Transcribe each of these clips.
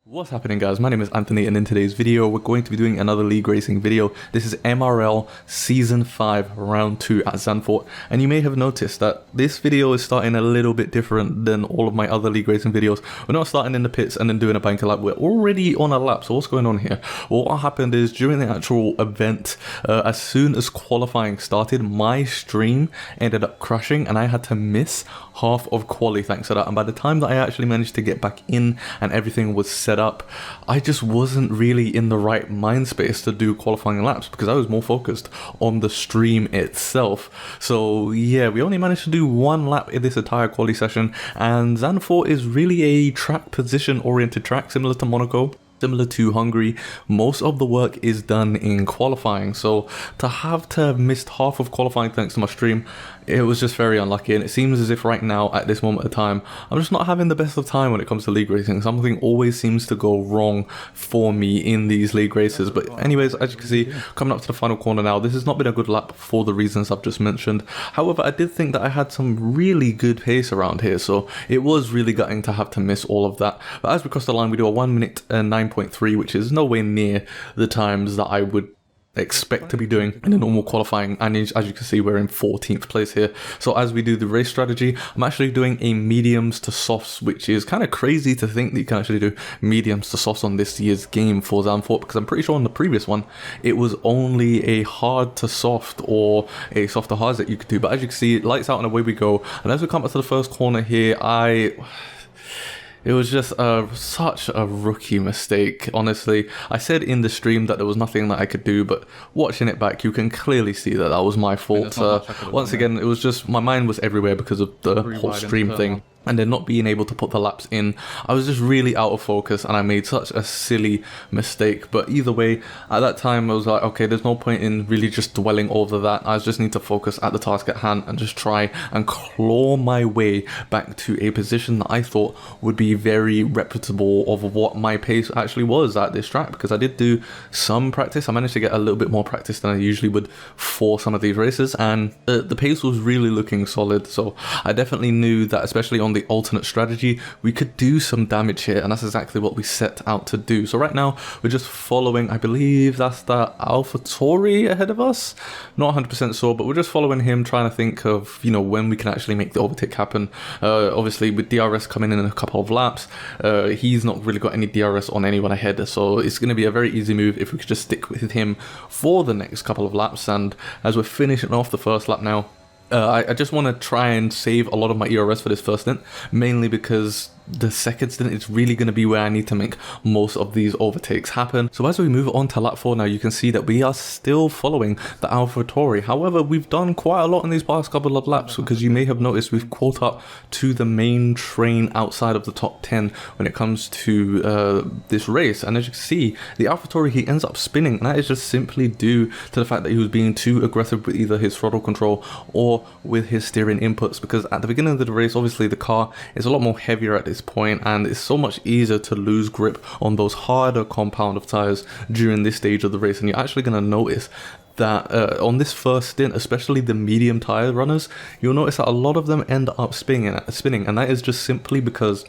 What's happening, guys? My name is Anthony, and in today's video we're going to be doing another league racing video. This is MRL Season 5 Round 2 at Zanvoort, and you may have noticed that this video is starting a little bit different than all of my other league racing videos. We're not starting in the pits and then doing a banker lap. We're already on a lap. So what's going on here? Well, what happened is during the actual event, as soon as qualifying started, my stream ended up crashing and I had to miss half of quali thanks to that. And by the time that I actually managed to get back in and everything was set up, I just wasn't really in the right mind space to do qualifying laps because I was more focused on the stream itself. So yeah, we only managed to do one lap in this entire quali session, and Zanvoort is really a track position oriented track similar to Monaco. Similar to Hungary, most of the work is done in qualifying, so to have to have missed half of qualifying thanks to my stream, it was just very unlucky. And it seems as if right now at this moment of time I'm just not having the best of time when it comes to league racing. Something always seems to go wrong for me in these league races. But anyways, as you can see, coming up to the final corner now, this has not been a good lap for the reasons I've just mentioned. However, I did think that I had some really good pace around here, so it was really gutting to have to miss all of that. But as we cross the line, we do a 1 minute and 9.3, which is nowhere near the times that I would expect to be doing in a normal qualifying, and as you can see, we're in 14th place here. So as we do the race strategy, I'm actually doing a mediums to softs, which is kind of crazy to think that you can actually do mediums to softs on this year's game for Zanvoort, because I'm pretty sure on the previous one it was only a hard to soft or a soft to hard that you could do. But as you can see, lights out and away we go. And as we come up to the first corner here, it was just such a rookie mistake, honestly. I said in the stream that there was nothing that I could do, but watching it back, you can clearly see that that was my fault. Once again, it was just, my mind was everywhere because of the whole stream thing. And then not being able to put the laps in, I was just really out of focus and I made such a silly mistake. But either way, at that time I was like, okay, there's no point in really just dwelling over that. I just need to focus at the task at hand and just try and claw my way back to a position that I thought would be very reputable of what my pace actually was at this track, because I did do some practice. I managed to get a little bit more practice than I usually would for some of these races, and the pace was really looking solid. So I definitely knew that, especially on the alternate strategy, we could do some damage here, and that's exactly what we set out to do. So right now we're just following, I believe that's the AlphaTauri ahead of us, not 100% sure, but we're just following him, trying to think of, you know, when we can actually make the overtake happen. Obviously with DRS coming in a couple of laps, he's not really got any DRS on anyone ahead, so it's going to be a very easy move if we could just stick with him for the next couple of laps. And as we're finishing off the first lap now, I just want to try and save a lot of my ERS for this first stint, mainly because the second stint is really going to be where I need to make most of these overtakes happen. So as we move on to lap 4 now, you can see that we are still following the AlphaTauri. However, we've done quite a lot in these past couple of laps, because you may have noticed we've caught up to the main train outside of the top 10 when it comes to this race. And as you can see, the AlphaTauri, he ends up spinning, and that is just simply due to the fact that he was being too aggressive with either his throttle control or with his steering inputs, because at the beginning of the race, obviously the car is a lot more heavier at this point, and it's so much easier to lose grip on those harder compound of tires during this stage of the race. And you're actually going to notice that on this first stint, especially the medium tire runners, you'll notice that a lot of them end up spinning, and that is just simply because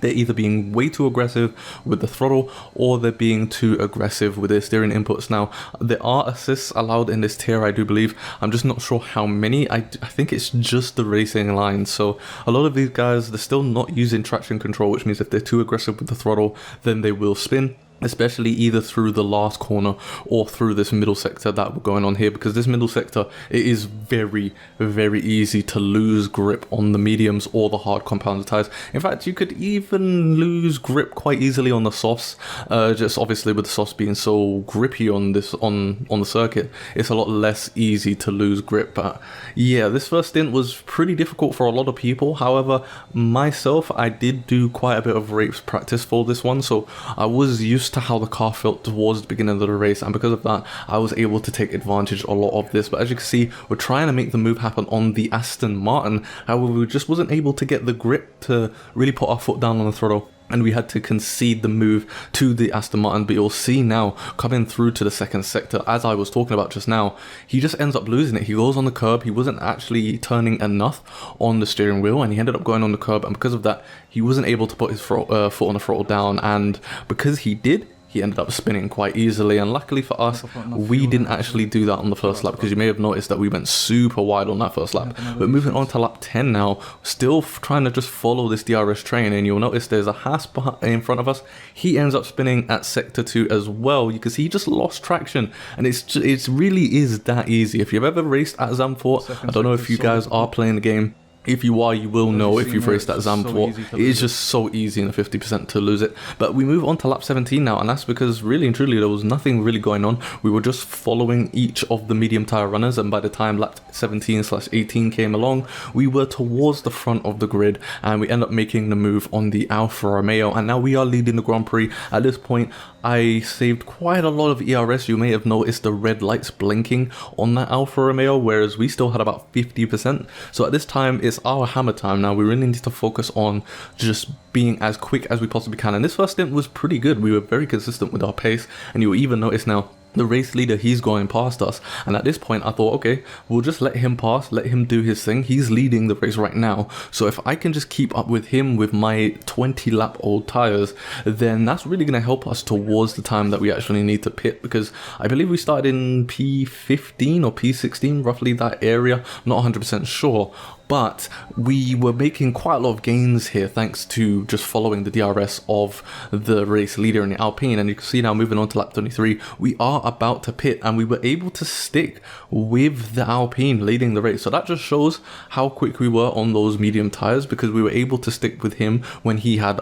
they're either being way too aggressive with the throttle, or they're being too aggressive with their steering inputs. Now, there are assists allowed in this tier, I do believe. I'm just not sure how many. I think it's just the racing line. So a lot of these guys, they're still not using traction control, which means if they're too aggressive with the throttle, then they will spin, especially either through the last corner or through this middle sector that we're going on here, because this middle sector, it is very, very easy to lose grip on the mediums or the hard compound tires. In fact, you could even lose grip quite easily on the softs, just obviously with the softs being so grippy on this on the circuit, it's a lot less easy to lose grip. But yeah, this first stint was pretty difficult for a lot of people. However, myself, I did do quite a bit of race practice for this one, so I was used to how the car felt towards the beginning of the race, and because of that I was able to take advantage a lot of this. But as you can see, we're trying to make the move happen on the Aston Martin. However, we just wasn't able to get the grip to really put our foot down on the throttle and we had to concede the move to the Aston Martin. But you'll see now, coming through to the second sector, as I was talking about just now, he just ends up losing it. He goes on the curb, he wasn't actually turning enough on the steering wheel, and he ended up going on the curb, and because of that, he wasn't able to put his foot on the throttle down, and because he did, he ended up spinning quite easily. And luckily for us, we didn't actually do that on the first lap, because you may have noticed that we went super wide on that first lap. But moving on to lap 10 now, still trying to just follow this DRS train, and you'll notice there's a Haas in front of us. He ends up spinning at sector 2 as well. You can see he just lost traction, and it really is that easy. If you've ever raced at Zanvoort, I don't know if you guys are playing the game. If you are, you will know if you've raced at Zanvoort. It is just so easy in the 50% to lose it. But we move on to lap 17 now, and that's because really and truly there was nothing really going on. We were just following each of the medium tire runners, and by the time lap 17/18 came along, we were towards the front of the grid, and we end up making the move on the Alfa Romeo, and now we are leading the Grand Prix. At this point, I saved quite a lot of ERS. You may have noticed the red lights blinking on that Alfa Romeo, whereas we still had about 50%. So at this time, it's our hammer time now. We really need to focus on just being as quick as we possibly can. And this first stint was pretty good. We were very consistent with our pace, and you'll even notice now, the race leader, he's going past us, and at this point I thought, okay, we'll just let him pass, let him do his thing. He's leading the race right now, so if I can just keep up with him with my 20 lap old tires, then that's really going to help us towards the time that we actually need to pit, because I believe we started in P15 or P16, roughly that area. I'm not 100% sure, but we were making quite a lot of gains here thanks to just following the DRS of the race leader in the Alpine. And you can see now, moving on to lap 23, we are about to pit, and we were able to stick with the Alpine leading the race. So that just shows how quick we were on those medium tires, because we were able to stick with him when he had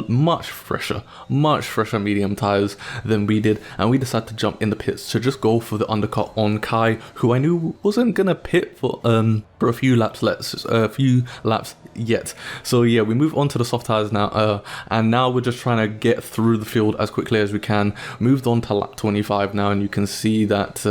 much fresher medium tires than we did. And we decided to jump in the pits to just go for the undercut on Kai, who I knew wasn't gonna pit for a few laps yet. So yeah, we move on to the soft tires now, and now we're just trying to get through the field as quickly as we can. Moved on to lap 25 now, and you can see that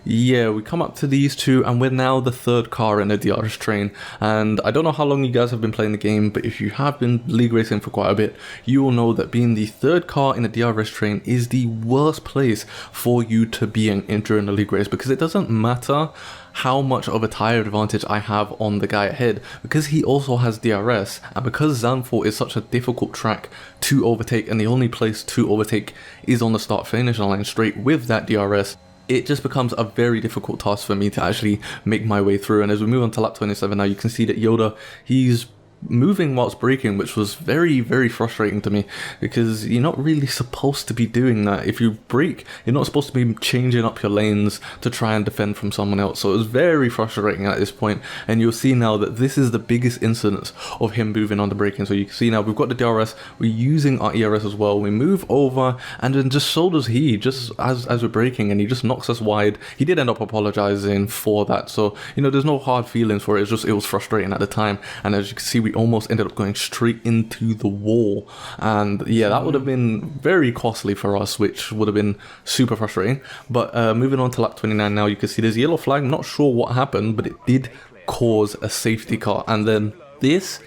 yeah, we come up to these two, and we're now the third car in the DRS train. And I don't know how long you guys have been playing the game, but if you have been league racing for quite a bit, you will know that being the third car in the DRS train is the worst place for you to be in during the league race, because it doesn't matter how much of a tire advantage I have on the guy ahead, because he also has DRS, and because Zanvoort is such a difficult track to overtake, and the only place to overtake is on the start finish line straight with that DRS, it just becomes a very difficult task for me to actually make my way through. And as we move on to lap 27 now, you can see that Yoda, he's moving whilst braking, which was very frustrating to me, because you're not really supposed to be doing that. If you brake, you're not supposed to be changing up your lanes to try and defend from someone else. So it was very frustrating at this point, and you'll see now that this is the biggest incidence of him moving on the braking. So you can see now we've got the DRS, we're using our ERS as well. We move over, and then just so does he, just as we're braking, and he just knocks us wide. He did end up apologizing for that, so you know, there's no hard feelings for it. It's just, it was frustrating at the time, and as you can see, we almost ended up going straight into the wall, and yeah, that would have been very costly for us, which would have been super frustrating. But moving on to lap 29 now, you can see there's a yellow flag. I'm not sure what happened, but it did cause a safety car, and then this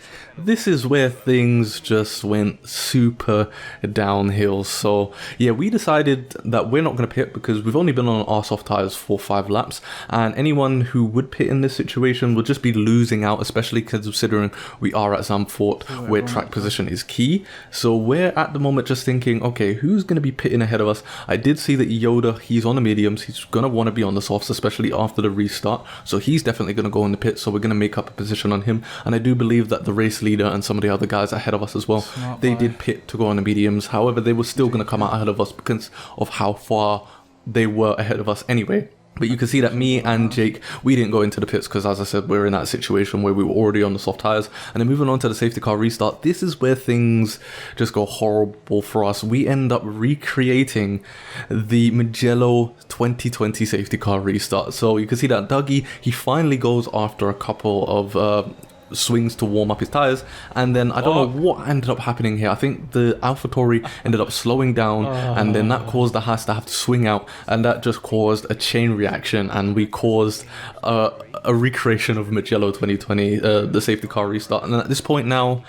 is where things just went super downhill. So yeah, we decided that we're not going to pit, because we've only been on our soft tires for 5 laps, and anyone who would pit in this situation would just be losing out, especially considering we are at Zanvoort, where track position is key. So we're at the moment just thinking, okay, who's going to be pitting ahead of us? I did see that Yoda, he's on the mediums, he's going to want to be on the softs, especially after the restart, so he's definitely going to go in the pit, so we're going to make up a position on him. And I do believe that the race leader and some of the other guys ahead of us as well, they did pit to go on the mediums. However, they were still going to come out ahead of us because of how far they were ahead of us anyway. But you can see that me and Jake, we didn't go into the pits because, as I said, we're in that situation where we were already on the soft tires. And then moving on to the safety car restart, this is where things just go horrible for us. We end up recreating the Mugello 2020 safety car restart. So you can see that Dougie, he finally goes after a couple of swings to warm up his tires, and then I don't know what ended up happening here. I think the AlphaTauri ended up slowing down, and then that caused the Haas to have to swing out, and that just caused a chain reaction, and we caused a recreation of Mugello 2020, the safety car restart. And at this point now,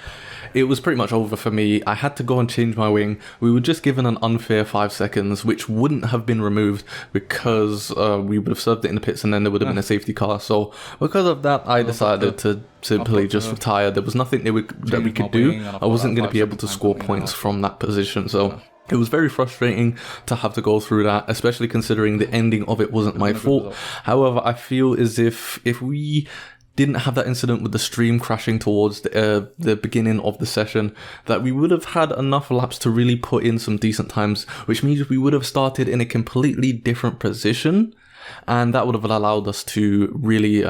it was pretty much over for me. I had to go and change my wing. We were just given an unfair 5 seconds, which wouldn't have been removed because we would have served it in the pits and then there would have been a safety car. So because of that, I decided to simply just retire. There was nothing that we could do. I wasn't going to be able to score points from that position. So it was very frustrating to have to go through that, especially considering the ending of it wasn't my fault. However, I feel as if we didn't have that incident with the stream crashing towards the beginning of the session, that we would have had enough laps to really put in some decent times, which means we would have started in a completely different position, and that would have allowed us to really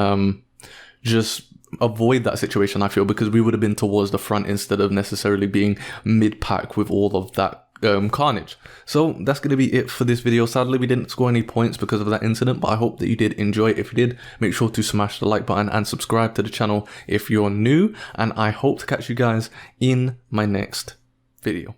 just avoid that situation, I feel, because we would have been towards the front instead of necessarily being mid-pack with all of that carnage. So that's going to be it for this video. Sadly, we didn't score any points because of that incident, but I hope that you did enjoy it. If you did, make sure to smash the like button and subscribe to the channel if you're new, and I hope to catch you guys in my next video.